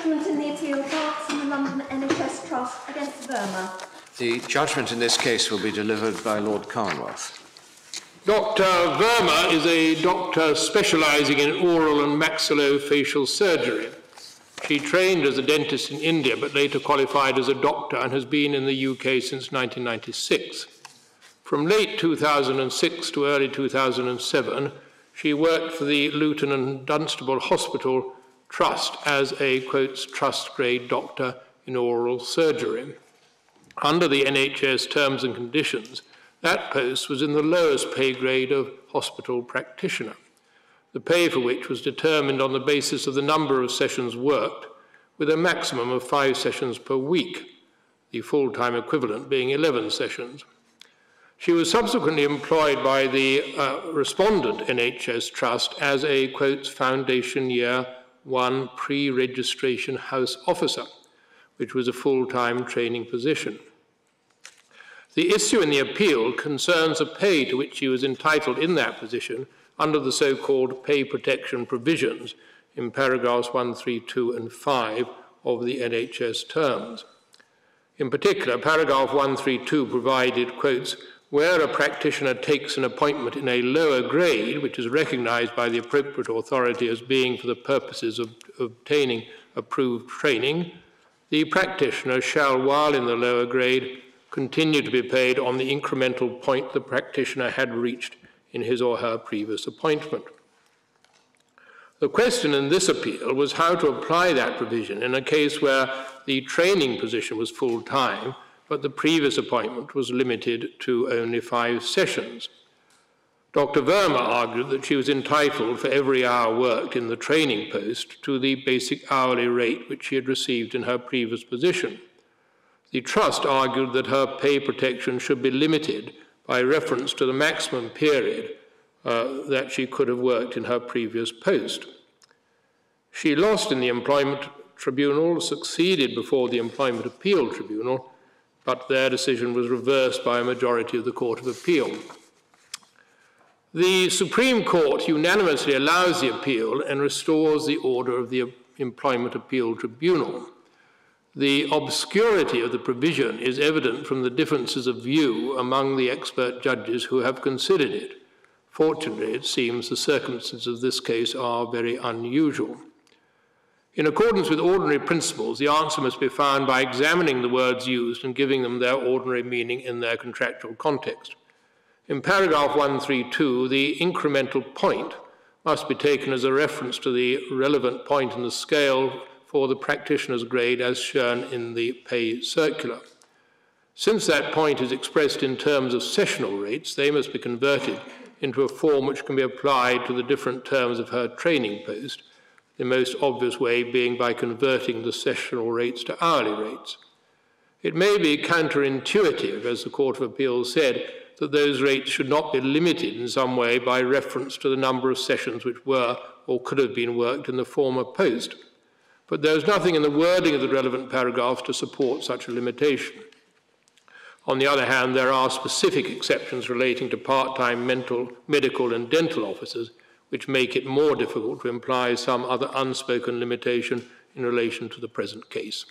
Judgment in the appeal, Barts and the London NHS Trust against Verma. The judgment in this case will be delivered by Lord Carnworth. Dr. Verma is a doctor specialising in oral and maxillofacial surgery. She trained as a dentist in India, but later qualified as a doctor and has been in the UK since 1996. From late 2006 to early 2007, she worked for the Luton and Dunstable Hospital Trust as a, quotes, trust grade doctor in oral surgery. Under the NHS terms and conditions, that post was in the lowest pay grade of hospital practitioner, the pay for which was determined on the basis of the number of sessions worked, with a maximum of 5 sessions per week, the full-time equivalent being 11 sessions. She was subsequently employed by the Respondent NHS Trust as a, quotes, Foundation Year 1 pre-registration house officer, which was a full-time training position. The issue in the appeal concerns a pay to which she was entitled in that position under the so-called pay protection provisions in paragraphs 1, 3, 2 and 5 of the NHS terms. In particular, paragraph 132 provided, quotes, where a practitioner takes an appointment in a lower grade, which is recognised by the appropriate authority as being for the purposes of obtaining approved training, the practitioner shall, while in the lower grade, continue to be paid on the incremental point the practitioner had reached in his or her previous appointment. The question in this appeal was how to apply that provision in a case where the training position was full-time, but the previous appointment was limited to only 5 sessions. Dr. Verma argued that she was entitled for every hour worked in the training post to the basic hourly rate which she had received in her previous position. The Trust argued that her pay protection should be limited by reference to the maximum period that she could have worked in her previous post. She lost in the Employment Tribunal, succeeded before the Employment Appeal Tribunal, but their decision was reversed by a majority of the Court of Appeal. The Supreme Court unanimously allows the appeal and restores the order of the Employment Appeal Tribunal. The obscurity of the provision is evident from the differences of view among the expert judges who have considered it. Fortunately, it seems the circumstances of this case are very unusual. In accordance with ordinary principles, the answer must be found by examining the words used and giving them their ordinary meaning in their contractual context. In paragraph 132, the incremental point must be taken as a reference to the relevant point in the scale for the practitioner's grade as shown in the pay circular. Since that point is expressed in terms of sessional rates, they must be converted into a form which can be applied to the different terms of her training post, the most obvious way being by converting the sessional rates to hourly rates. It may be counterintuitive, as the Court of Appeal said, that those rates should not be limited in some way by reference to the number of sessions which were or could have been worked in the former post. But there is nothing in the wording of the relevant paragraphs to support such a limitation. On the other hand, there are specific exceptions relating to part-time medical and dental officers, which make it more difficult to imply some other unspoken limitation in relation to the present case.